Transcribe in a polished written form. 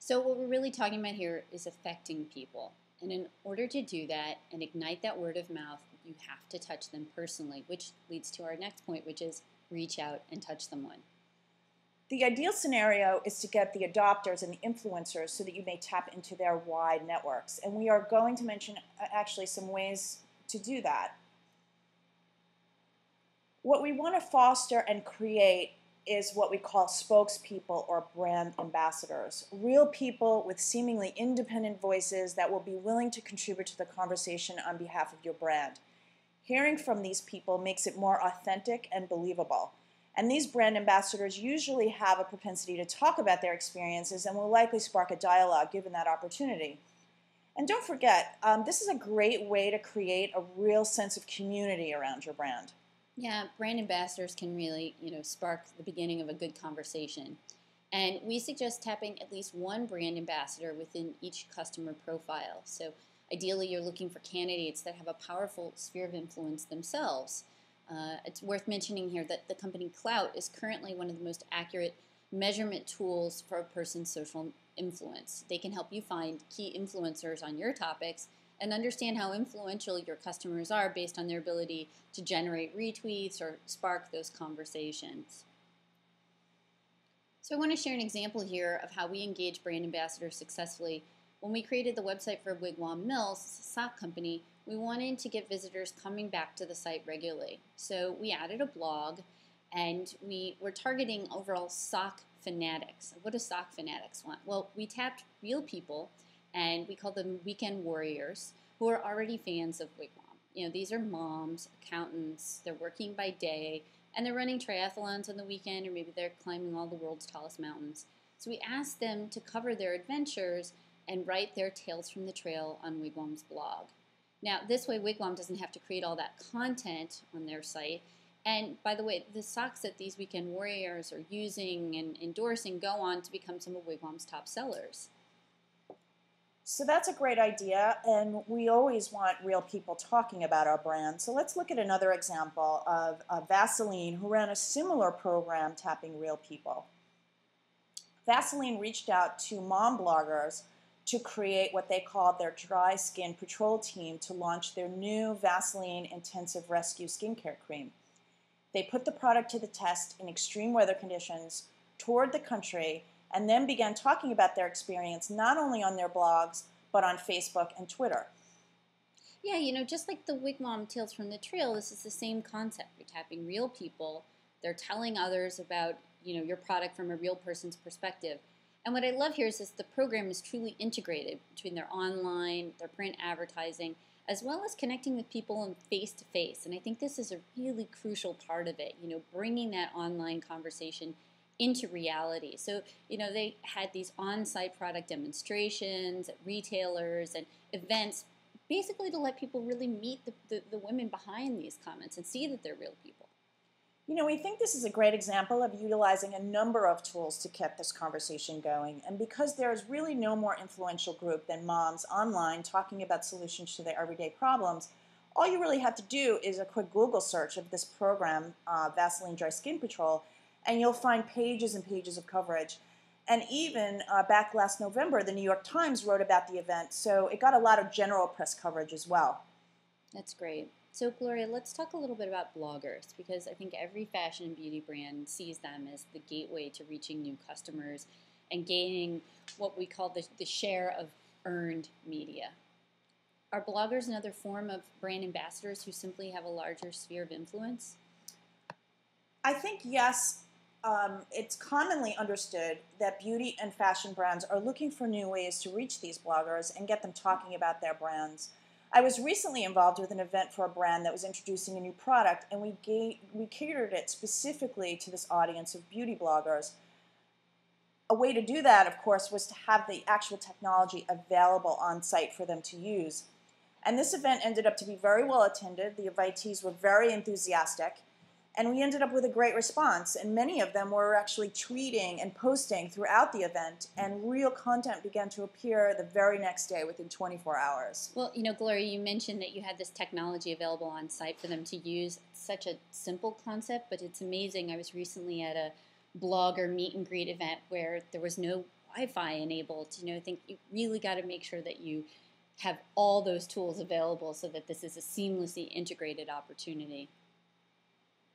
So what we're really talking about here is affecting people. And in order to do that and ignite that word of mouth, you have to touch them personally, which leads to our next point, which is reach out and touch someone. The ideal scenario is to get the adopters and the influencers so that you may tap into their wide networks. And we are going to mention actually some ways to do that. What we want to foster and create is what we call spokespeople or brand ambassadors, real people with seemingly independent voices that will be willing to contribute to the conversation on behalf of your brand. Hearing from these people makes it more authentic and believable. And these brand ambassadors usually have a propensity to talk about their experiences and will likely spark a dialogue given that opportunity. And don't forget, this is a great way to create a real sense of community around your brand. Yeah, brand ambassadors can really, spark the beginning of a good conversation. And we suggest tapping at least one brand ambassador within each customer profile. So ideally, you're looking for candidates that have a powerful sphere of influence themselves. It's worth mentioning here that the company Clout is currently one of the most accurate measurement tools for a person's social influence. They can help you find key influencers on your topics and understand how influential your customers are based on their ability to generate retweets or spark those conversations. So I want to share an example here of how we engage brand ambassadors successfully. When we created the website for Wigwam Mills, a sock company, we wanted to get visitors coming back to the site regularly. So we added a blog, and we were targeting overall sock fanatics. What do sock fanatics want? Well, we tapped real people, and we call them weekend warriors, who are already fans of Wigwam. These are moms, accountants, they're working by day, and they're running triathlons on the weekend, or maybe they're climbing all the world's tallest mountains. So we asked them to cover their adventures and write their tales from the trail on Wigwam's blog. Now, this way, Wigwam doesn't have to create all that content on their site. And by the way, the socks that these weekend warriors are using and endorsing go on to become some of Wigwam's top sellers. So that's a great idea, and we always want real people talking about our brand. So let's look at another example of Vaseline, who ran a similar program tapping real people. Vaseline reached out to mom bloggers to create what they called their dry skin patrol team to launch their new Vaseline Intensive Rescue skincare cream. They put the product to the test in extreme weather conditions, toured the country, and then began talking about their experience not only on their blogs, but on Facebook and Twitter. Yeah, just like the Wigwam Tales from the Trail, this is the same concept. You're tapping real people. They're telling others about, your product from a real person's perspective. And what I love here is the program is truly integrated between their online, their print advertising, as well as connecting with people face-to-face. And I think this is a really crucial part of it, bringing that online conversation into reality. So, they had these on-site product demonstrations at retailers and events, basically to let people really meet the women behind these comments and see that they're real people. We think this is a great example of utilizing a number of tools to keep this conversation going. And because there's really no more influential group than moms online talking about solutions to their everyday problems, all you really have to do is a quick Google search of this program, Vaseline Dry Skin Patrol, and you'll find pages and pages of coverage. And even back last November, the New York Times wrote about the event, so it got a lot of general press coverage as well. That's great. So, Gloria, let's talk a little bit about bloggers, because I think every fashion and beauty brand sees them as the gateway to reaching new customers and gaining what we call the share of earned media. Are bloggers another form of brand ambassadors who simply have a larger sphere of influence? I think yes. It's commonly understood that beauty and fashion brands are looking for new ways to reach these bloggers and get them talking about their brands. I was recently involved with an event for a brand that was introducing a new product, and we catered it specifically to this audience of beauty bloggers. A way to do that, of course, was to have the actual technology available on site for them to use. And this event ended up to be very well attended. The invitees were very enthusiastic. And we ended up with a great response, and many of them were actually tweeting and posting throughout the event, and real content began to appear the very next day within 24 hours. Well, Gloria, you mentioned that you had this technology available on site for them to use. It's such a simple concept, but it's amazing. I was recently at a blogger meet and greet event where there was no Wi-Fi enabled. I think you really got to make sure that you have all those tools available so that this is a seamlessly integrated opportunity.